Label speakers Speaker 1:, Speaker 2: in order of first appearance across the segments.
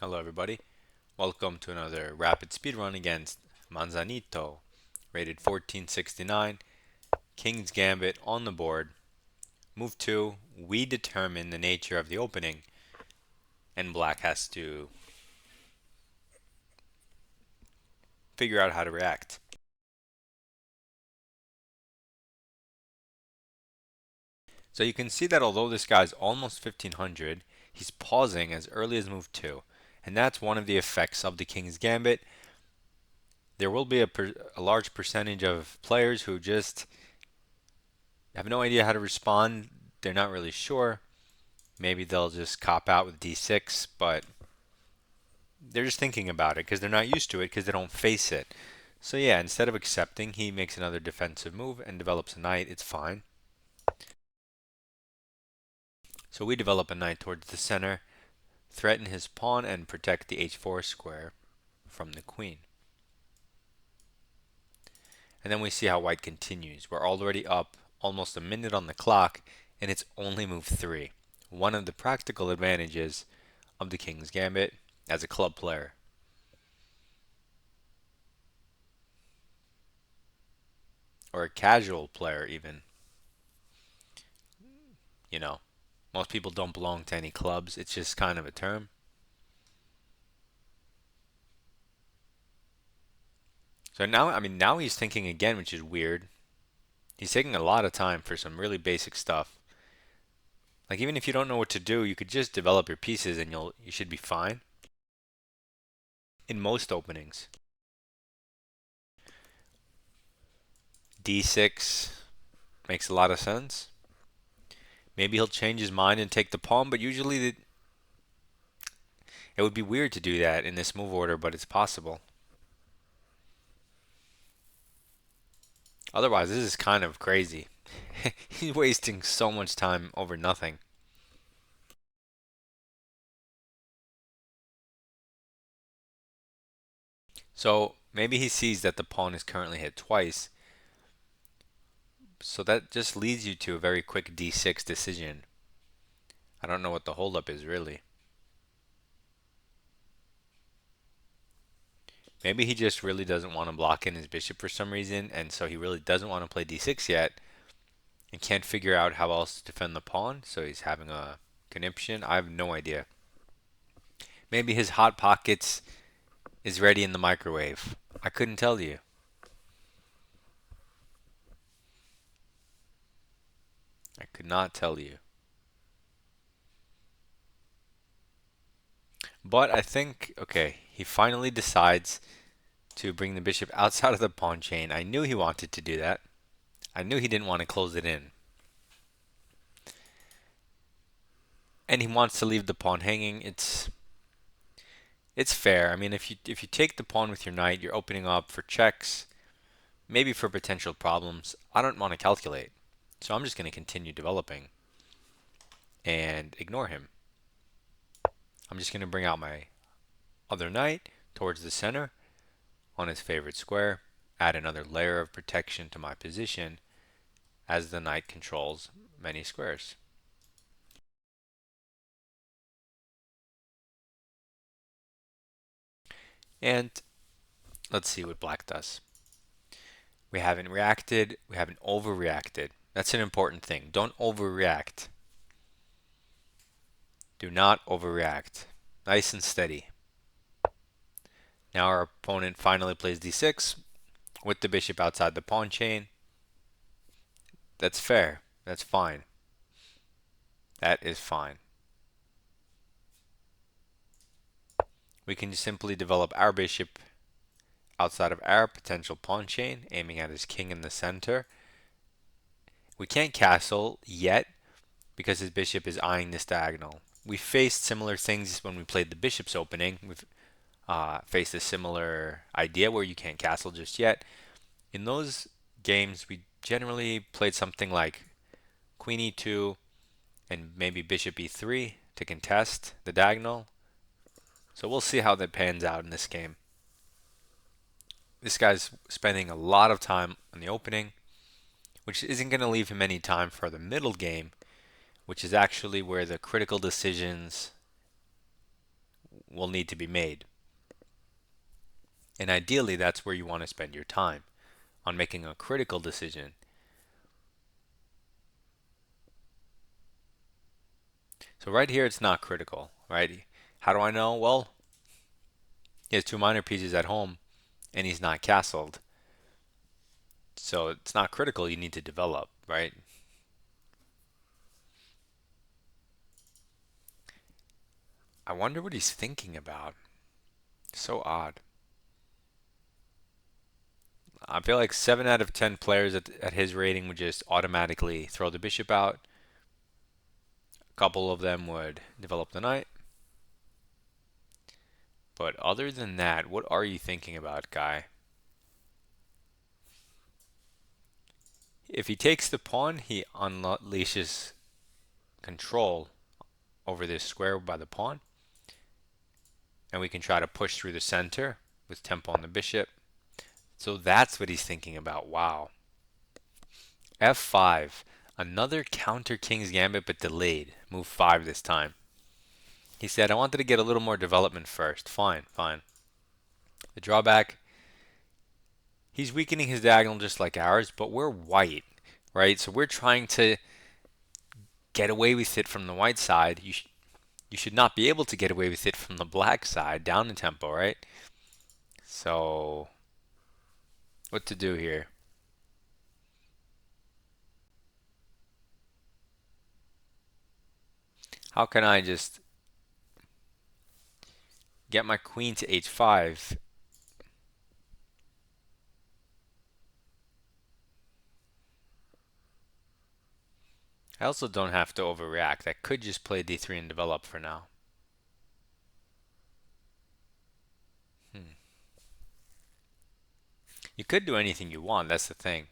Speaker 1: Hello everybody, welcome to another rapid speedrun against Manzanito, rated 1469, King's Gambit on the board. Move 2, we determine the nature of the opening, and black has to figure out how to react. So you can see that although this guy's almost 1500, he's pausing as early as move 2, and that's one of the effects of the King's Gambit. There will be a large percentage of players who just have no idea how to respond. They're not really sure. Maybe they'll just cop out with d6, but they're just thinking about it because they're not used to it because they don't face it. So yeah, instead of accepting, he makes another defensive move and develops a knight. It's fine. So we develop a knight towards the center, threaten his pawn, and protect the h4 square from the queen. And then we see how white continues. We're already up almost a minute on the clock, and it's only move 3. One of the practical advantages of the King's Gambit as a club player. Or a casual player even. You know, most people don't belong to any clubs. It's just kind of a term. So now, now he's thinking again, which is weird. He's taking a lot of time for some really basic stuff. Like even if you don't know what to do, you could just develop your pieces and you should be fine. In most openings. D6 makes a lot of sense. Maybe he'll change his mind and take the pawn, but usually it would be weird to do that in this move order, but it's possible. Otherwise, this is kind of crazy. He's wasting so much time over nothing. So maybe he sees that the pawn is currently hit twice. So that just leads you to a very quick d6 decision. I don't know what the holdup is really. Maybe he just really doesn't want to block in his bishop for some reason, and so he really doesn't want to play d6 yet, and can't figure out how else to defend the pawn, so he's having a conniption. I have no idea. Maybe his hot pockets is ready in the microwave. I couldn't tell you. I could not tell you. But I think, okay, he finally decides to bring the bishop outside of the pawn chain. I knew he wanted to do that. I knew he didn't want to close it in. And he wants to leave the pawn hanging. It's fair. I mean, if you take the pawn with your knight, you're opening up for checks, maybe for potential problems. I don't want to calculate. So I'm just going to continue developing and ignore him. I'm just going to bring out my other knight towards the center on his favorite square, add another layer of protection to my position as the knight controls many squares. And let's see what black does. We haven't reacted, we haven't overreacted. That's an important thing. Don't overreact. Do not overreact. Nice and steady. Now our opponent finally plays d6 with the bishop outside the pawn chain. That's fair. That's fine. That is fine. We can simply develop our bishop outside of our potential pawn chain, aiming at his king in the center. We can't castle yet because his bishop is eyeing this diagonal. We faced similar things when we played the bishop's opening. We've faced a similar idea where you can't castle just yet. In those games, we generally played something like queen e2 and maybe bishop e3 to contest the diagonal. So we'll see how that pans out in this game. This guy's spending a lot of time on the opening, which isn't going to leave him any time for the middle game, which is actually where the critical decisions will need to be made. And ideally, that's where you want to spend your time, on making a critical decision. So right here, it's not critical, right? How do I know? Well, he has two minor pieces at home, and he's not castled. So it's not critical. You need to develop, right? I wonder what he's thinking about. So odd. I feel like 7 out of 10 players at his rating would just automatically throw the bishop out. A couple of them would develop the knight. But other than that, what are you thinking about, guy? If he takes the pawn, he unleashes control over this square by the pawn. And we can try to push through the center with tempo on the bishop. So that's what he's thinking about. Wow. F5. Another counter King's Gambit, but delayed. Move 5 this time. He said, I wanted to get a little more development first. Fine, fine. The drawback, he's weakening his diagonal just like ours, but we're white, right? So we're trying to get away with it from the white side. You should not be able to get away with it from the black side, down in tempo, right? So, what to do here? How can I just get my queen to h5? I also don't have to overreact. I could just play d3 and develop for now. You could do anything you want, that's the thing.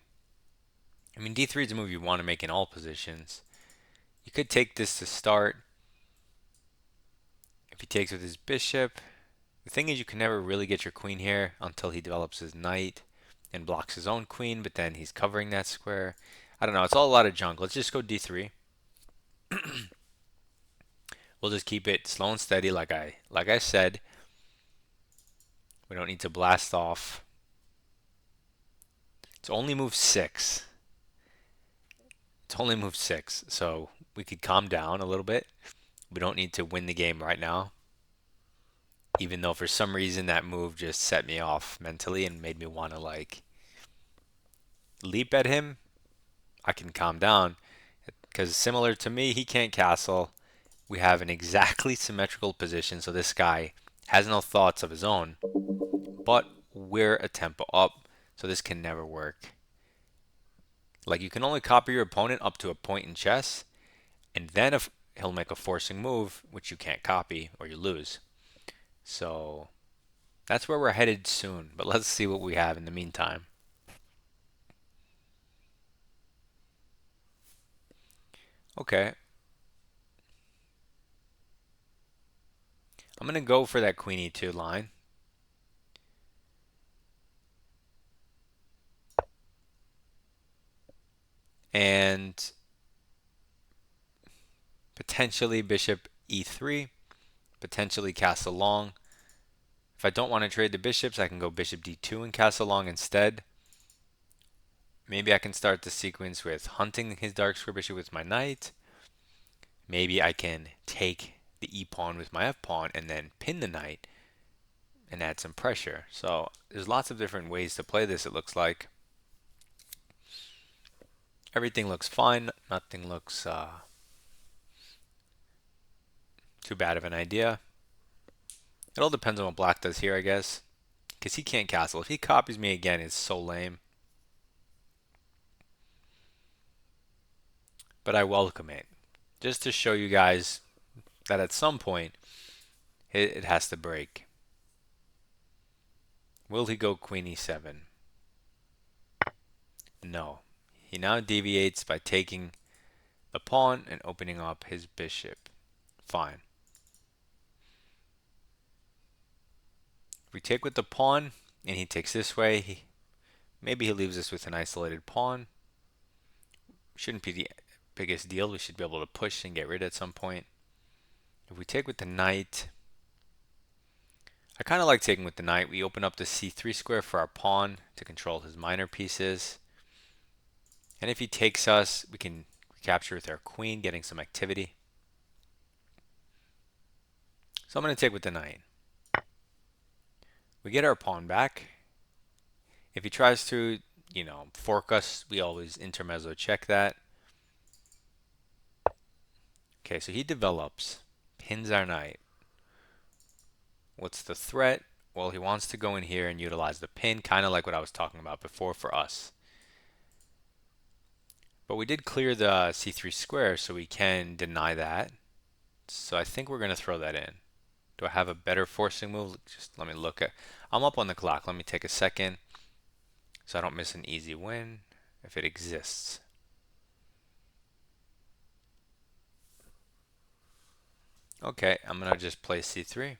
Speaker 1: I mean, d3 is a move you want to make in all positions. You could take this to start. If he takes with his bishop, the thing is you can never really get your queen here until he develops his knight and blocks his own queen, but then he's covering that square. I don't know, it's all a lot of junk. Let's just go d3. We'll just keep it slow and steady like I said. We don't need to blast off. It's only move 6. It's only move 6, so we could calm down a little bit. We don't need to win the game right now. Even though for some reason that move just set me off mentally and made me want to like leap at him, I can calm down. Because similar to me, he can't castle. We have an exactly symmetrical position, so this guy has no thoughts of his own. But we're a tempo up, so this can never work. Like, you can only copy your opponent up to a point in chess, and then if he'll make a forcing move, which you can't copy, or you lose. So that's where we're headed soon, but let's see what we have in the meantime. Okay. I'm going to go for that queen e2 line. And potentially bishop e3, potentially castle long. If I don't want to trade the bishops, I can go bishop d2 and castle long instead. Maybe I can start the sequence with hunting his dark square bishop with my knight. Maybe I can take the e pawn with my f pawn and then pin the knight and add some pressure. So there's lots of different ways to play this, it looks like. Everything looks fine. Nothing looks too bad of an idea. It all depends on what black does here, I guess. Because he can't castle. If he copies me again, it's so lame. But I welcome it. Just to show you guys that at some point, it has to break. Will he go queen e7? No. He now deviates by taking the pawn and opening up his bishop. Fine. If we take with the pawn and he takes this way, maybe he leaves us with an isolated pawn. Shouldn't be the biggest deal. We should be able to push and get rid at some point. If we take with the knight, I kind of like taking with the knight. We open up the c3 square for our pawn to control his minor pieces. And if he takes us, we can capture with our queen, getting some activity. So I'm going to take with the knight. We get our pawn back. If he tries to, fork us, we always intermezzo check that. Okay, so he develops, pins our knight. What's the threat? Well, he wants to go in here and utilize the pin, kind of like what I was talking about before for us. But we did clear the c3 square, so we can deny that. So I think we're going to throw that in. Do I have a better forcing move? Just let me look at. I'm up on the clock. Let me take a second so I don't miss an easy win if it exists. Okay, I'm going to just play c3.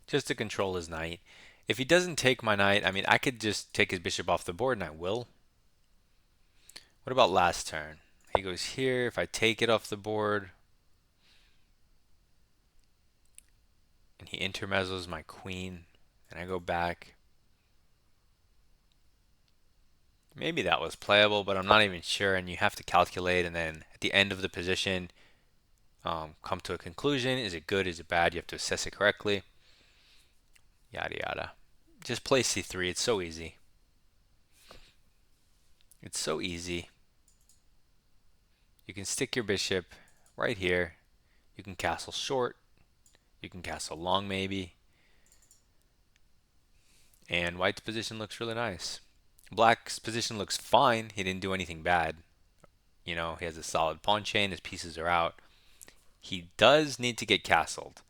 Speaker 1: Just to control his knight. If he doesn't take my knight, I mean, I could just take his bishop off the board, and I will. What about last turn? He goes here. If I take it off the board, and he intermezzos my queen, and I go back. Maybe that was playable, but I'm not even sure, and you have to calculate, and then at the end of the position, come to a conclusion. Is it good? Is it bad? You have to assess it correctly. Yada yada. Just play c3. It's so easy. It's so easy. You can stick your bishop right here. You can castle short. You can castle long maybe. And white's position looks really nice. Black's position looks fine. He didn't do anything bad. He has a solid pawn chain. His pieces are out. He does need to get castled.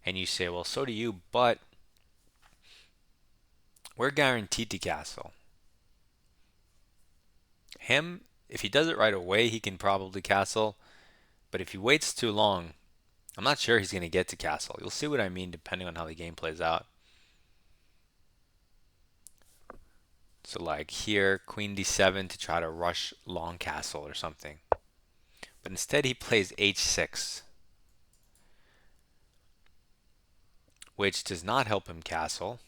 Speaker 1: And you say, well, so do you, but we're guaranteed to castle. Him, if he does it right away, he can probably castle. But if he waits too long, I'm not sure he's going to get to castle. You'll see what I mean depending on how the game plays out. So like here, queen d7 to try to rush long castle or something. But instead he plays h6, which does not help him castle.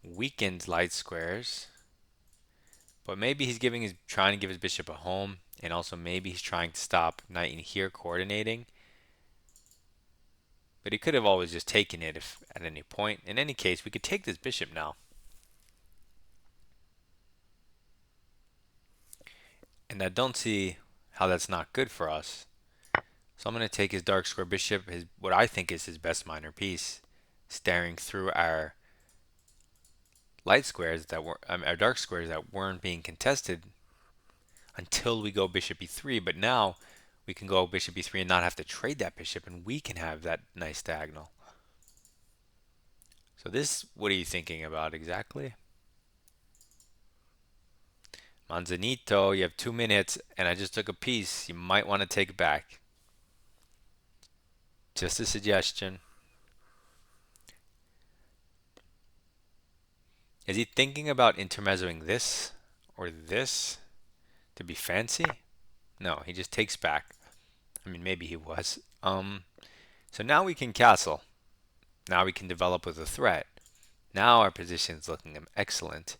Speaker 1: Weakens light squares. But maybe he's trying to give his bishop a home, and also maybe he's trying to stop knight in here coordinating. But he could have always just taken it if at any point. In any case, we could take this bishop now. And I don't see how that's not good for us. So I'm going to take his dark square bishop, what I think is his best minor piece, staring through our light squares our dark squares that weren't being contested until we go bishop e3. But now we can go bishop e3 and not have to trade that bishop, and we can have that nice diagonal. So this, what are you thinking about exactly? Manzanito, you have 2 minutes, and I just took a piece. You might want to take it back. Just a suggestion. Is he thinking about intermezzoing this or this to be fancy? No, he just takes back. I mean, maybe he was. So now we can castle. Now we can develop with a threat. Now our position is looking excellent.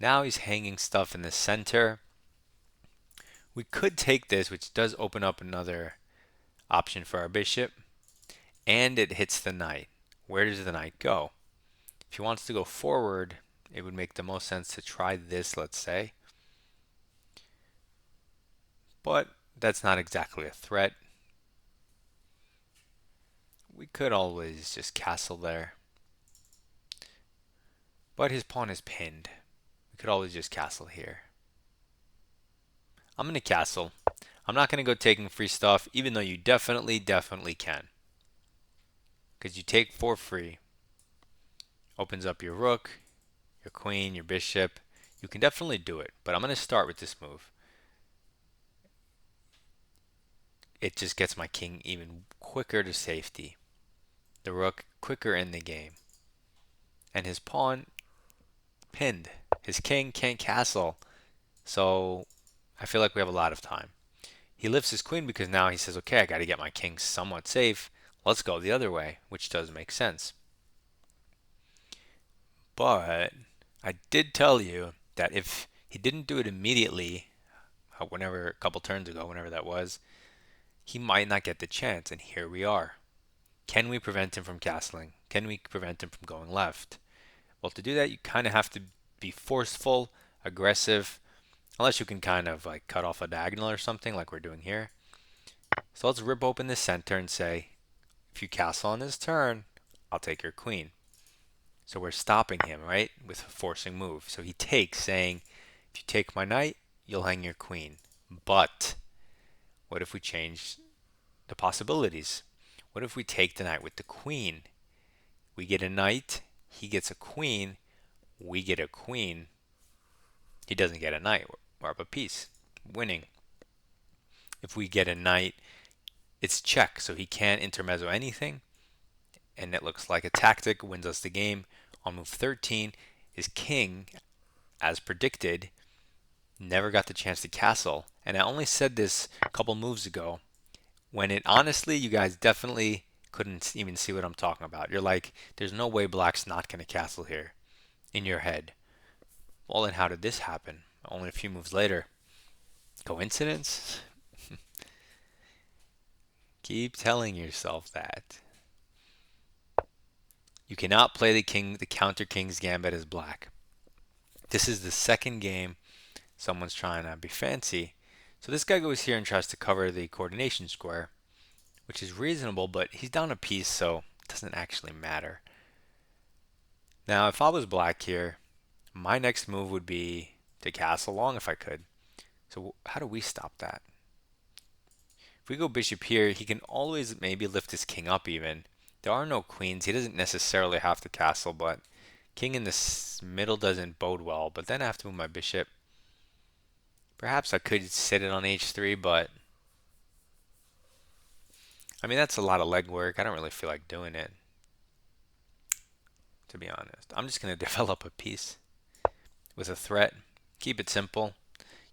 Speaker 1: Now he's hanging stuff in the center. We could take this, which does open up another option for our bishop. And it hits the knight. Where does the knight go? If he wants to go forward, it would make the most sense to try this, let's say. But that's not exactly a threat. We could always just castle there. But his pawn is pinned. We could always just castle here. I'm going to castle. I'm not going to go taking free stuff, even though you definitely can. Because you take for free. Opens up your rook, your queen, your bishop. You can definitely do it, but I'm going to start with this move. It just gets my king even quicker to safety. The rook quicker in the game. And his pawn pinned. His king can't castle. So I feel like we have a lot of time. He lifts his queen because now he says, okay, I got to get my king somewhat safe. Let's go the other way, which does make sense. But I did tell you that if he didn't do it immediately, whenever a couple turns ago, whenever that was, he might not get the chance. And here we are. Can we prevent him from castling? Can we prevent him from going left? Well, to do that, you kind of have to be forceful, aggressive, unless you can kind of like cut off a diagonal or something like we're doing here. So let's rip open the center and say, if you castle on his turn, I'll take your queen. So we're stopping him, right, with a forcing move. So he takes, saying, if you take my knight, you'll hang your queen. But what if we change the possibilities? What if we take the knight with the queen? We get a knight, he gets a queen, we get a queen. He doesn't get a knight. We're up a piece, winning. If we get a knight, it's check, so he can't intermezzo anything. And it looks like a tactic wins us the game. On move 13, his king, as predicted, never got the chance to castle. And I only said this a couple moves ago, when it honestly, you guys definitely couldn't even see what I'm talking about. You're like, there's no way black's not going to castle here in your head. Well, then how did this happen? Only a few moves later. Coincidence? Keep telling yourself that. You cannot play the counter king's gambit as black. This is the second game someone's trying to be fancy. So this guy goes here and tries to cover the coordination square, which is reasonable, but he's down a piece, so it doesn't actually matter. Now, if I was black here, my next move would be to castle long if I could. So how do we stop that? If we go bishop here, he can always maybe lift his king up even. There are no queens. He doesn't necessarily have to castle, but king in the middle doesn't bode well. But then I have to move my bishop. Perhaps I could sit it on h3, but I mean, that's a lot of legwork. I don't really feel like doing it, to be honest. I'm just going to develop a piece with a threat. Keep it simple.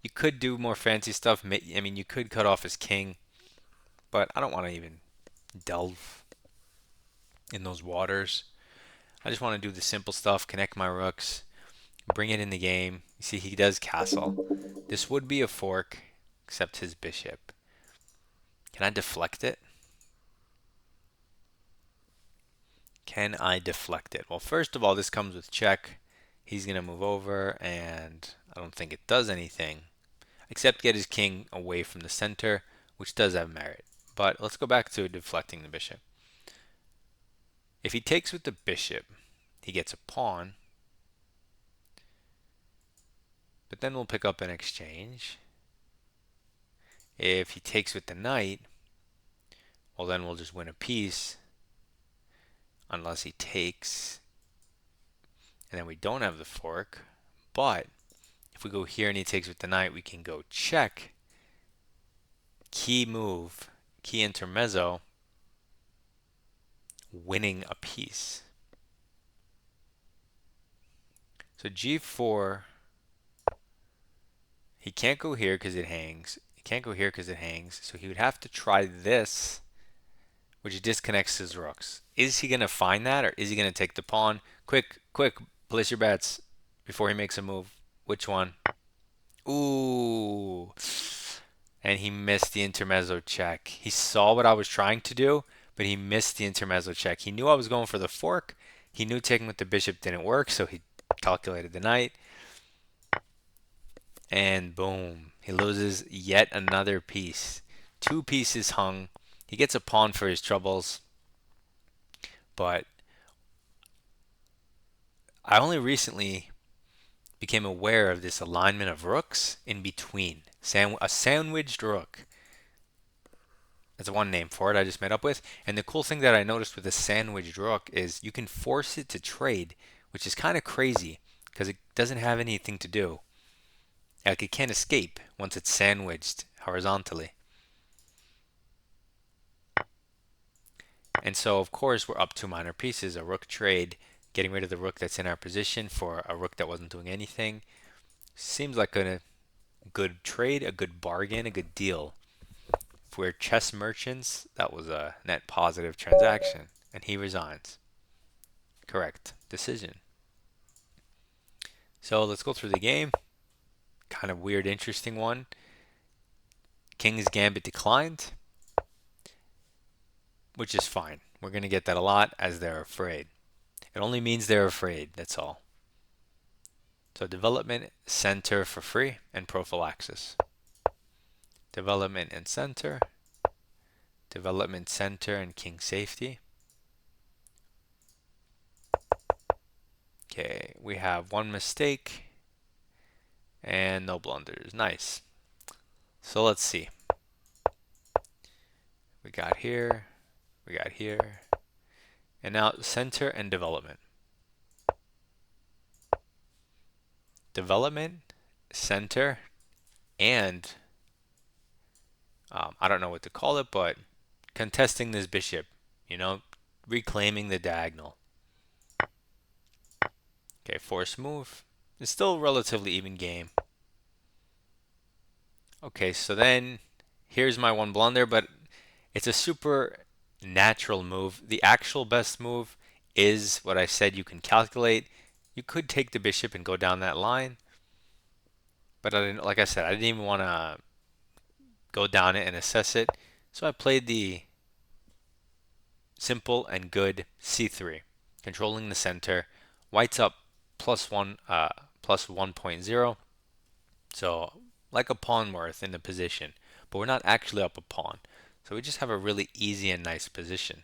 Speaker 1: You could do more fancy stuff. I mean, you could cut off his king, but I don't want to even delve in those waters. I just want to do the simple stuff, connect my rooks, bring it in the game. You see, he does castle. This would be a fork, except his bishop. Can I deflect it? Can I deflect it? Well, first of all, this comes with check. He's going to move over, and I don't think it does anything, except get his king away from the center, which does have merit. But let's go back to deflecting the bishop. If he takes with the bishop, he gets a pawn. But then we'll pick up an exchange. If he takes with the knight, well, then we'll just win a piece. Unless he takes, and then we don't have the fork. But if we go here and he takes with the knight, we can go check, key move, key intermezzo, winning a piece. So g4, he can't go here because it hangs. He can't go here because it hangs. So he would have to try this, which disconnects his rooks. Is he going to find that, or is he going to take the pawn? Quick, place your bets before he makes a move. Which one? Ooh. And he missed the intermezzo check. He saw what I was trying to do, but he missed the intermezzo check. He knew I was going for the fork. He knew taking with the bishop didn't work, so he calculated the knight. And boom. He loses yet another piece. 2 pieces hung. He gets a pawn for his troubles. But I only recently became aware of this alignment of rooks in between. A sandwiched rook. That's one name for it I just made up with. And the cool thing that I noticed with a sandwiched rook is you can force it to trade, which is kind of crazy because it doesn't have anything to do. Like it can't escape once it's sandwiched horizontally. And so, of course, we're up 2 minor pieces, a rook trade, getting rid of the rook that's in our position for a rook that wasn't doing anything. Seems like a good trade, a good bargain, a good deal. If we're chess merchants, that was a net positive transaction, and he resigns. Correct decision. So let's go through the game. Kind of weird, interesting one. King's Gambit declined, which is fine. We're going to get that a lot as they're afraid. It only means they're afraid, that's all. So development, center for free, and prophylaxis. Development and center. Development center and king safety. Okay, we have one mistake and no blunders. Nice. So let's see. We got here, we got here, and now center and development. Development, center, and I don't know what to call it, but contesting this bishop, you know, reclaiming the diagonal. Okay, force move. It's still a relatively even game. Okay, so then here's my one blunder, but it's a super natural move. The actual best move is what I said you can calculate. You could take the bishop and go down that line, but I didn't, like I said, I didn't even want to go down it and assess it. So I played the simple and good c3, controlling the center. White's up plus 1.0. So like a pawn worth in the position, but we're not actually up a pawn. So we just have a really easy and nice position.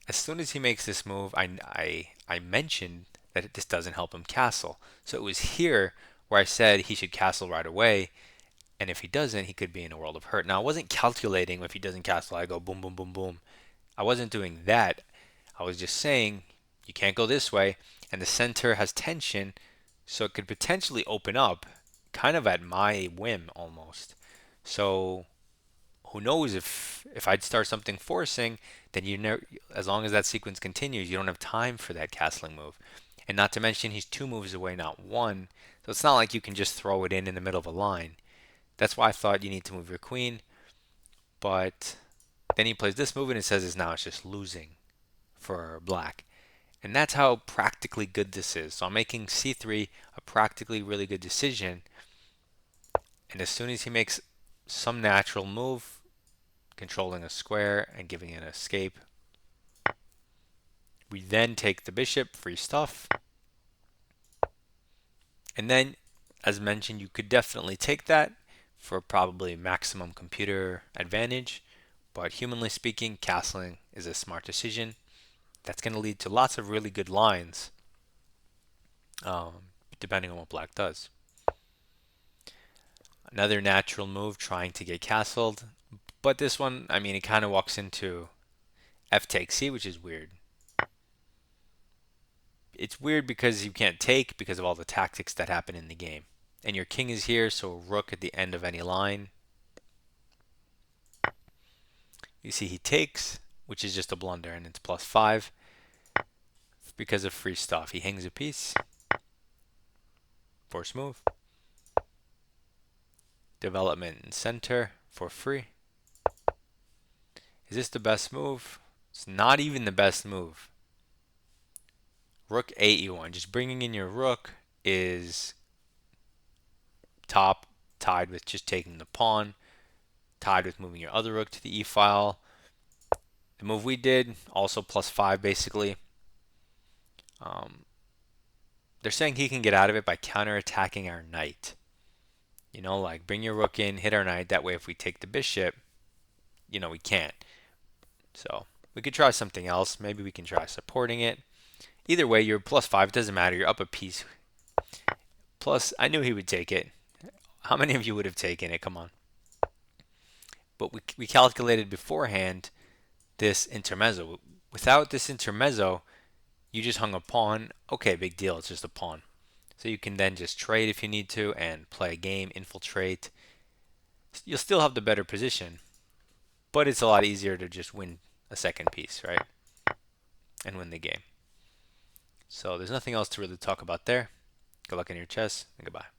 Speaker 1: As soon as he makes this move, I mentioned that this doesn't help him castle. So it was here where I said he should castle right away. And if he doesn't, he could be in a world of hurt. Now, I wasn't calculating if he doesn't castle, I go boom, boom, boom, boom. I wasn't doing that. I was just saying you can't go this way. And the center has tension, so it could potentially open up kind of at my whim almost. So who knows if I'd start something forcing, then you never, as long as that sequence continues, you don't have time for that castling move. And not to mention he's 2 moves away, not 1. So it's not like you can just throw it in the middle of a line. That's why I thought you need to move your queen. But then he plays this move and it says it's just losing for black. And that's how practically good this is. So I'm making c3 a practically really good decision. And as soon as he makes some natural move, controlling a square and giving it an escape, we then take the bishop, free stuff. And then, as mentioned, you could definitely take that for probably maximum computer advantage. But humanly speaking, castling is a smart decision. That's going to lead to lots of really good lines, depending on what black does. Another natural move, trying to get castled. But this one, I mean, it kind of walks into f takes c, which is weird. It's weird because you can't take because of all the tactics that happen in the game. And your king is here, so rook at the end of any line. You see he takes, which is just a blunder, and it's +5 because of free stuff. He hangs a piece. Force move. Development and center for free. Is this the best move? It's not even the best move. Rook A-E1. Just bringing in your rook is top, tied with just taking the pawn, tied with moving your other rook to the e-file. The move we did, also +5 basically. They're saying he can get out of it by counterattacking our knight. You know, like bring your rook in, hit our knight. That way if we take the bishop, you know, we can't. So we could try something else. Maybe we can try supporting it. Either way, you're +5. It doesn't matter. You're up a piece. Plus, I knew he would take it. How many of you would have taken it? Come on. But we calculated beforehand this intermezzo. Without this intermezzo, you just hung a pawn. Okay, big deal. It's just a pawn. So you can then just trade if you need to and play a game, infiltrate. You'll still have the better position, but it's a lot easier to just win a second piece, right? And win the game. So there's nothing else to really talk about there. Good luck in your chess, and goodbye.